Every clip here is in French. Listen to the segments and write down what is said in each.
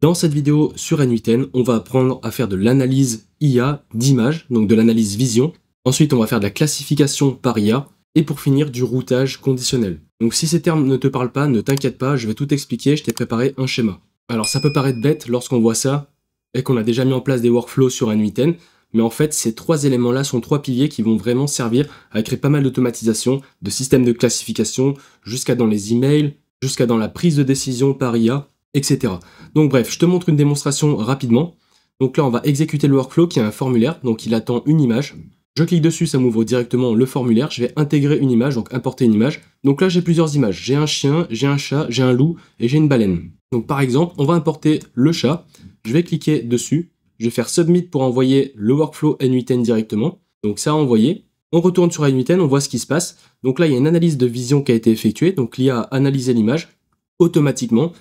Dans cette vidéo sur n8n, on va apprendre à faire de l'analyse IA d'images, donc de l'analyse vision. Ensuite, on va faire de la classification par IA. Et pour finir, du routage conditionnel. Donc si ces termes ne te parlent pas, ne t'inquiète pas, je vais tout expliquer, je t'ai préparé un schéma. Alors ça peut paraître bête lorsqu'on voit ça, et qu'on a déjà mis en place des workflows sur n8n, mais en fait, ces trois éléments-là sont trois piliers qui vont vraiment servir à créer pas mal d'automatisation, de systèmes de classification, jusqu'à dans les emails, jusqu'à dans la prise de décision par IA, etc. Donc bref, je te montre une démonstration rapidement. Donc là, on va exécuter le workflow qui est un formulaire, donc il attend une image. Je clique dessus, ça m'ouvre directement le formulaire. Je vais intégrer une image, donc importer une image. Donc là, j'ai plusieurs images. J'ai un chien, j'ai un chat, j'ai un loup et j'ai une baleine. Donc par exemple, on va importer le chat. Je vais cliquer dessus. Je vais faire Submit pour envoyer le workflow n8n directement. Donc ça a envoyé. On retourne sur n8n, on voit ce qui se passe. Donc là, il y a une analyse de vision qui a été effectuée. Donc l'IA a analysé l'image automatiquement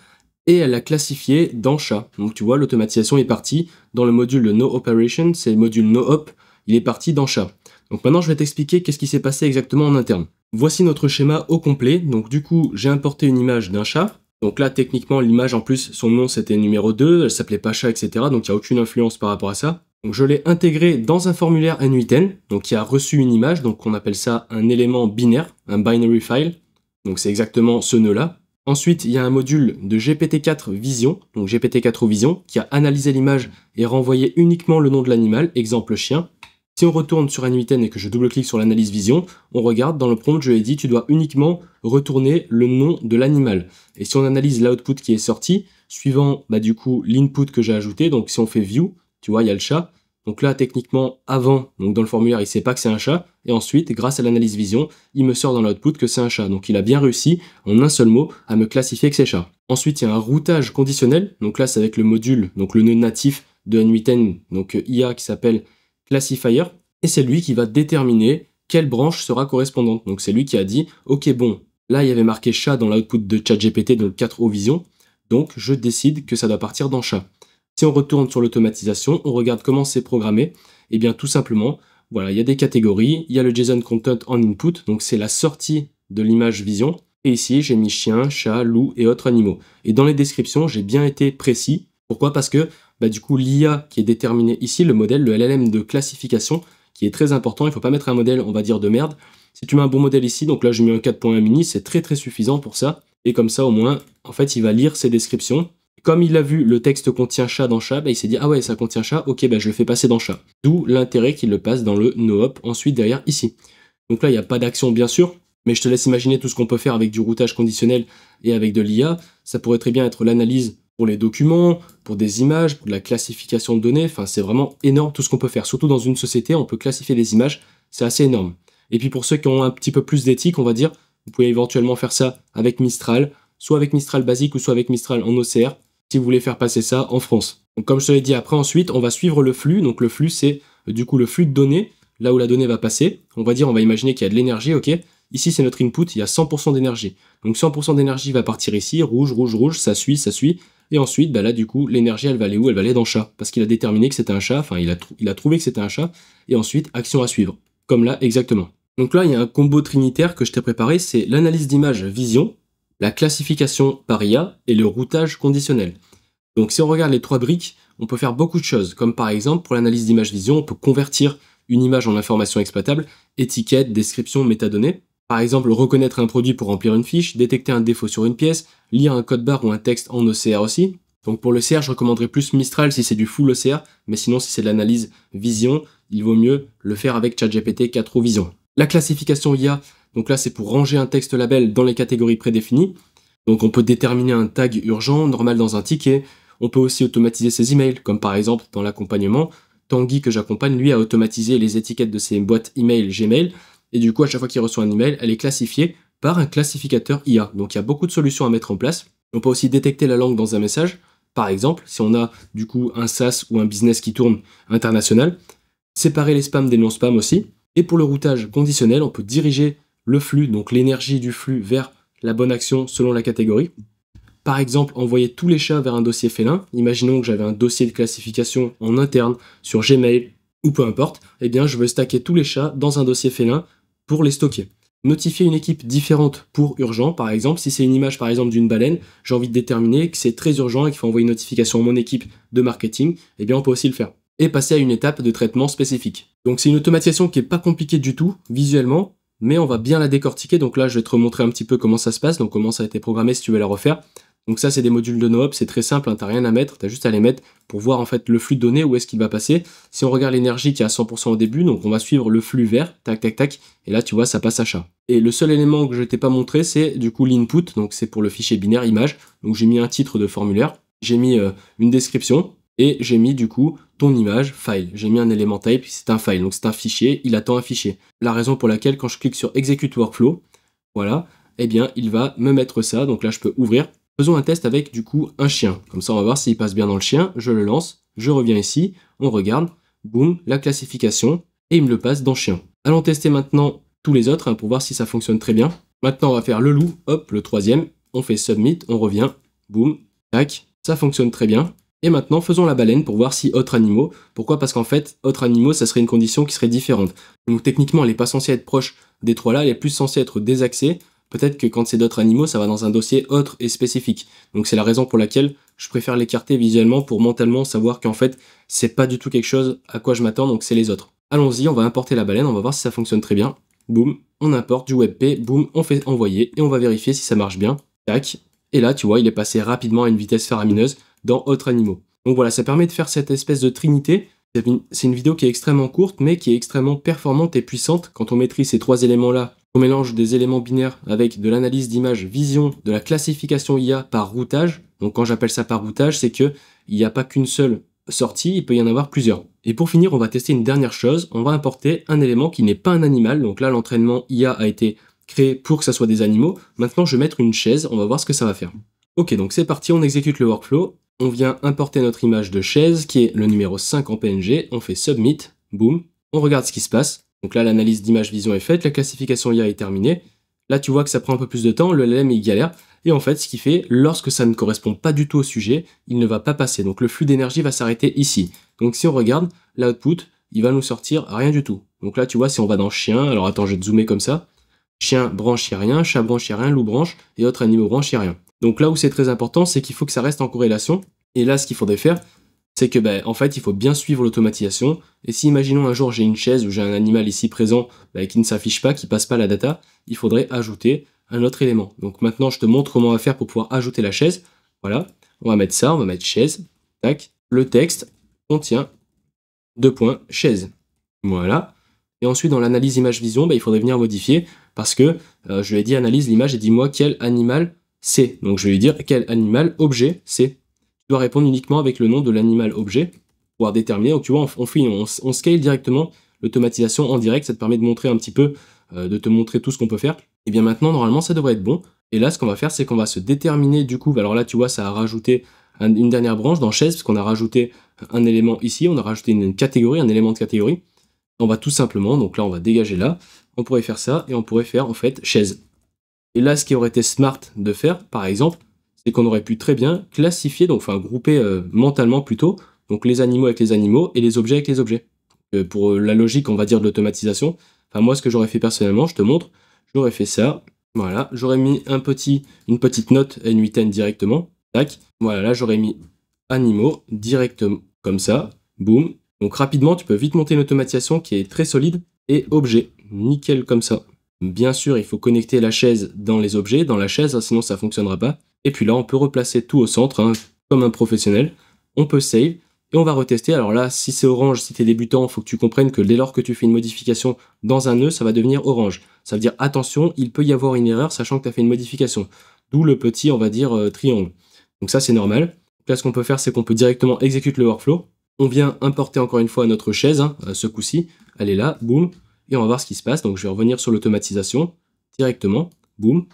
et elle l'a classifié dans chat. Donc tu vois, l'automatisation est partie dans le module de No Operation, c'est le module No Op. Il est parti dans chat. Donc maintenant, je vais t'expliquer qu'est-ce qui s'est passé exactement en interne. Voici notre schéma au complet. Donc du coup, j'ai importé une image d'un chat. Donc là, techniquement, l'image en plus, son nom c'était numéro 2, elle s'appelait pas chat, etc. Donc il n'y a aucune influence par rapport à ça. Donc je l'ai intégré dans un formulaire n8n, donc qui a reçu une image, donc on appelle ça un élément binaire, un binary file. Donc c'est exactement ce nœud-là. Ensuite, il y a un module de GPT-4 Vision, donc GPT-4 Vision, qui a analysé l'image et renvoyé uniquement le nom de l'animal, exemple chien. Si on retourne sur n8n et que je double-clique sur l'analyse vision, on regarde dans le prompt, je lui ai dit tu dois uniquement retourner le nom de l'animal. Et si on analyse l'output qui est sorti, suivant du coup l'input que j'ai ajouté, donc si on fait view, tu vois, il y a le chat. Donc là, techniquement, avant, donc dans le formulaire, il sait pas que c'est un chat. Et ensuite, grâce à l'analyse vision, il me sort dans l'output que c'est un chat. Donc il a bien réussi, en un seul mot, à me classifier que c'est chat. Ensuite, il y a un routage conditionnel. Donc là, c'est avec le module, donc le nœud natif de n8n, donc IA qui s'appelle Classifier, et c'est lui qui va déterminer quelle branche sera correspondante. Donc c'est lui qui a dit, ok bon, là il y avait marqué chat dans l'output de ChatGPT, donc 4O Vision, donc je décide que ça doit partir dans chat. Si on retourne sur l'automatisation, on regarde comment c'est programmé, et bien tout simplement, voilà, il y a des catégories, il y a le JSON Content en input, donc c'est la sortie de l'image vision, et ici j'ai mis chien, chat, loup et autres animaux. Et dans les descriptions, j'ai bien été précis. Pourquoi? Parce que du coup, l'IA qui est déterminée ici, le modèle, le LLM de classification, qui est très important, il ne faut pas mettre un modèle, on va dire, de merde. Si tu mets un bon modèle ici, donc là j'ai mis un 4.1 mini, c'est très très suffisant pour ça. Et comme ça, au moins, en fait, il va lire ses descriptions. Comme il a vu le texte contient chat dans chat, il s'est dit, ah ouais, ça contient chat, ok, je le fais passer dans chat. D'où l'intérêt qu'il le passe dans le no-op, ensuite derrière ici. Donc là, il n'y a pas d'action, bien sûr, mais je te laisse imaginer tout ce qu'on peut faire avec du routage conditionnel et avec de l'IA. Ça pourrait très bien être l'analyse pour les documents, pour des images, pour de la classification de données. Enfin, c'est vraiment énorme tout ce qu'on peut faire. Surtout dans une société, on peut classifier des images, c'est assez énorme. Et puis pour ceux qui ont un petit peu plus d'éthique, on va dire, vous pouvez éventuellement faire ça avec Mistral, soit avec Mistral basique ou soit avec Mistral en OCR, si vous voulez faire passer ça en France. Donc comme je te l'ai dit après, ensuite, on va suivre le flux. Donc le flux, c'est du coup le flux de données, là où la donnée va passer. On va imaginer qu'il y a de l'énergie, ok. Ici, c'est notre input, il y a 100% d'énergie. Donc 100% d'énergie va partir ici, rouge, rouge, rouge, ça suit, ça suit. Et ensuite, là, du coup, l'énergie, elle va aller où? Elle va aller dans chat. Parce qu'il a déterminé que c'était un chat, enfin, il a trouvé que c'était un chat. Et ensuite, action à suivre. Comme là, exactement. Donc là, il y a un combo trinitaire que je t'ai préparé, c'est l'analyse d'image vision, la classification par IA et le routage conditionnel. Donc si on regarde les trois briques, on peut faire beaucoup de choses. Comme par exemple, pour l'analyse d'image vision, on peut convertir une image en information exploitable, étiquette, description, métadonnées. Par exemple, reconnaître un produit pour remplir une fiche, détecter un défaut sur une pièce, lire un code barre ou un texte en OCR aussi. Donc pour l'OCR, je recommanderais plus Mistral si c'est du full OCR, mais sinon si c'est de l'analyse vision, il vaut mieux le faire avec ChatGPT 4 Vision. La classification IA, donc là c'est pour ranger un texte label dans les catégories prédéfinies. Donc on peut déterminer un tag urgent, normal dans un ticket. On peut aussi automatiser ses emails, comme par exemple dans l'accompagnement. Tanguy que j'accompagne, lui, a automatisé les étiquettes de ses boîtes email Gmail. Et du coup, à chaque fois qu'il reçoit un email, elle est classifiée par un classificateur IA. Donc il y a beaucoup de solutions à mettre en place. On peut aussi détecter la langue dans un message. Par exemple, si on a du coup un SaaS ou un business qui tourne international, séparer les spams des non-spams aussi. Et pour le routage conditionnel, on peut diriger le flux, donc l'énergie du flux, vers la bonne action selon la catégorie. Par exemple, envoyer tous les chats vers un dossier félin. Imaginons que j'avais un dossier de classification en interne sur Gmail ou peu importe. Eh bien, je veux stacker tous les chats dans un dossier félin pour les stocker. notifier une équipe différente pour urgent. Par exemple, si c'est une image par exemple d'une baleine, j'ai envie de déterminer que c'est très urgent et qu'il faut envoyer une notification à mon équipe de marketing, eh bien on peut aussi le faire. Et passer à une étape de traitement spécifique. Donc c'est une automatisation qui est pas compliquée du tout, visuellement, mais on va bien la décortiquer. Donc là, je vais te remontrer un petit peu comment ça se passe, donc comment ça a été programmé si tu veux la refaire. Donc ça, c'est des modules de NoOps, c'est très simple, hein, t'as rien à mettre, t'as juste à les mettre pour voir en fait le flux de données, où est-ce qu'il va passer. Si on regarde l'énergie qui est à 100% au début, donc on va suivre le flux vert, tac, tac, tac, et là, tu vois, ça passe à chat. Et le seul élément que je t'ai pas montré, c'est du coup l'input, donc c'est pour le fichier binaire image. Donc j'ai mis un titre de formulaire, j'ai mis une description, et j'ai mis du coup ton image, file. J'ai mis un élément type, c'est un file, donc c'est un fichier, il attend un fichier. La raison pour laquelle quand je clique sur execute workflow, voilà, eh bien il va me mettre ça, donc là je peux ouvrir. Faisons un test avec du coup un chien, comme ça on va voir s'il passe bien dans le chien, je le lance, je reviens ici, on regarde, boum, la classification, et il me le passe dans chien. Allons tester maintenant tous les autres, hein, pour voir si ça fonctionne très bien. Maintenant on va faire le loup, hop, le troisième, on fait submit, on revient, boum, tac, ça fonctionne très bien. Et maintenant, faisons la baleine pour voir si autres animaux. Pourquoi? Parce qu'en fait, autres animaux, ça serait une condition qui serait différente. Donc techniquement, elle n'est pas censée être proche des trois là, elle est plus censée être désaxée. Peut-être que quand c'est d'autres animaux, ça va dans un dossier autre et spécifique. Donc c'est la raison pour laquelle je préfère l'écarter visuellement pour mentalement savoir qu'en fait, c'est pas du tout quelque chose à quoi je m'attends, donc c'est les autres. Allons-y, on va importer la baleine, on va voir si ça fonctionne très bien. Boum, on importe du WebP, boum, on fait envoyer et on va vérifier si ça marche bien. Tac. Et là, tu vois, il est passé rapidement à une vitesse faramineuse dans autres animaux. Donc voilà, ça permet de faire cette espèce de trinité. C'est une vidéo qui est extrêmement courte, mais qui est extrêmement performante et puissante. Quand on maîtrise ces trois éléments-là, on mélange des éléments binaires avec de l'analyse d'image vision, de la classification IA par routage. Donc quand j'appelle ça par routage, c'est qu'il n'y a pas qu'une seule sortie, il peut y en avoir plusieurs. Et pour finir, on va tester une dernière chose. On va importer un élément qui n'est pas un animal. Donc là, l'entraînement IA a été créé pour que ça soit des animaux. Maintenant, je vais mettre une chaise. On va voir ce que ça va faire. Ok, donc c'est parti, on exécute le workflow. On vient importer notre image de chaise, qui est le numéro 5 en PNG. On fait submit, boum. On regarde ce qui se passe. Donc là, l'analyse d'image vision est faite, la classification IA est terminée. Là, tu vois que ça prend un peu plus de temps, le LLM il galère. Et en fait, ce qui fait, lorsque ça ne correspond pas du tout au sujet, il ne va pas passer. Donc le flux d'énergie va s'arrêter ici. Donc si on regarde, l'output, il va nous sortir rien du tout. Donc là, tu vois, si on va dans chien, alors attends, je vais te zoomer comme ça. Chien, branche, il n'y a rien. Chat, branche, il n'y a rien. Loup, branche. Et autres animaux, branche, il n'y a rien. Donc là où c'est très important, c'est qu'il faut que ça reste en corrélation. Et là, ce qu'il faudrait faire, c'est que, en fait, il faut bien suivre l'automatisation. Et si, imaginons, un jour, j'ai une chaise ou j'ai un animal ici présent qui ne s'affiche pas, qui passe pas la data, il faudrait ajouter un autre élément. Donc maintenant, je te montre comment on va faire pour pouvoir ajouter la chaise. Voilà, on va mettre ça, on va mettre chaise. Tac. Le texte contient chaise. Voilà. Et ensuite, dans l'analyse image vision, il faudrait venir modifier parce que je lui ai dit analyse l'image et dis-moi quel animal c'est. Donc je vais lui dire quel animal objet c'est. Tu dois répondre uniquement avec le nom de l'animal objet pour pouvoir déterminer. Donc tu vois, on scale directement l'automatisation en direct. Ça te permet de montrer un petit peu, de te montrer tout ce qu'on peut faire. Et bien maintenant, normalement, ça devrait être bon. Et là, ce qu'on va faire, c'est qu'on va se déterminer du coup. Alors là, tu vois, ça a rajouté une dernière branche dans chaise parce qu'on a rajouté un élément ici. On a rajouté une catégorie, un élément de catégorie. On va tout simplement, donc là, on va dégager là. On pourrait faire ça et on pourrait faire en fait chaise. Et là, ce qui aurait été smart de faire, par exemple, c'est qu'on aurait pu très bien classifier, donc enfin grouper mentalement plutôt, donc les animaux avec les animaux et les objets avec les objets. Pour la logique, on va dire, de l'automatisation, enfin moi, ce que j'aurais fait personnellement, je te montre, j'aurais fait ça, voilà, j'aurais mis une petite note N8N directement, tac, voilà, là j'aurais mis animaux directement, comme ça, boum. Donc rapidement, tu peux vite monter une automatisation qui est très solide, et objets, nickel comme ça. Bien sûr, il faut connecter la chaise dans les objets, dans la chaise, hein, sinon ça ne fonctionnera pas. Et puis là, on peut replacer tout au centre, hein, comme un professionnel. On peut save, et on va retester. Alors là, si c'est orange, si tu es débutant, il faut que tu comprennes que dès lors que tu fais une modification dans un nœud, ça va devenir orange. Ça veut dire, attention, il peut y avoir une erreur, sachant que tu as fait une modification. D'où le petit, on va dire, triangle. Donc ça, c'est normal. Là, ce qu'on peut faire, c'est qu'on peut directement exécuter le workflow. On vient importer encore une fois notre chaise, hein, ce coup-ci. Elle est là, boum. Et on va voir ce qui se passe. Donc je vais revenir sur l'automatisation directement, boum.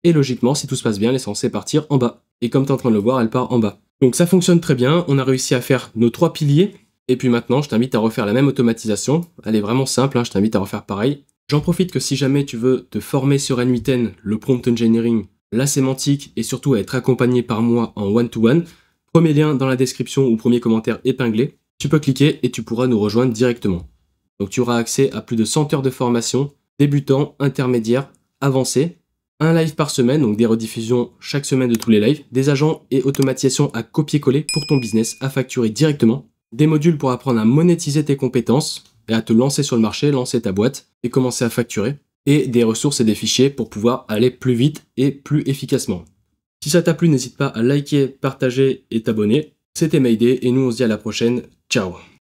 Et logiquement, si tout se passe bien, elle est censée partir en bas. Et comme tu es en train de le voir, elle part en bas. Donc ça fonctionne très bien. On a réussi à faire nos 3 piliers. Et puis maintenant, je t'invite à refaire la même automatisation. Elle est vraiment simple, hein, je t'invite à refaire pareil. J'en profite que si jamais tu veux te former sur N8N, le prompt engineering, la sémantique et surtout à être accompagné par moi en one-to-one, premier lien dans la description ou premier commentaire épinglé. Tu peux cliquer et tu pourras nous rejoindre directement. Donc tu auras accès à plus de 100 heures de formation, débutant, intermédiaire, avancé, un live par semaine, donc des rediffusions chaque semaine de tous les lives, des agents et automatisations à copier-coller pour ton business, à facturer directement, des modules pour apprendre à monétiser tes compétences et à te lancer sur le marché, lancer ta boîte et commencer à facturer, et des ressources et des fichiers pour pouvoir aller plus vite et plus efficacement. Si ça t'a plu, n'hésite pas à liker, partager et t'abonner. C'était Mayday et nous on se dit à la prochaine. Ciao!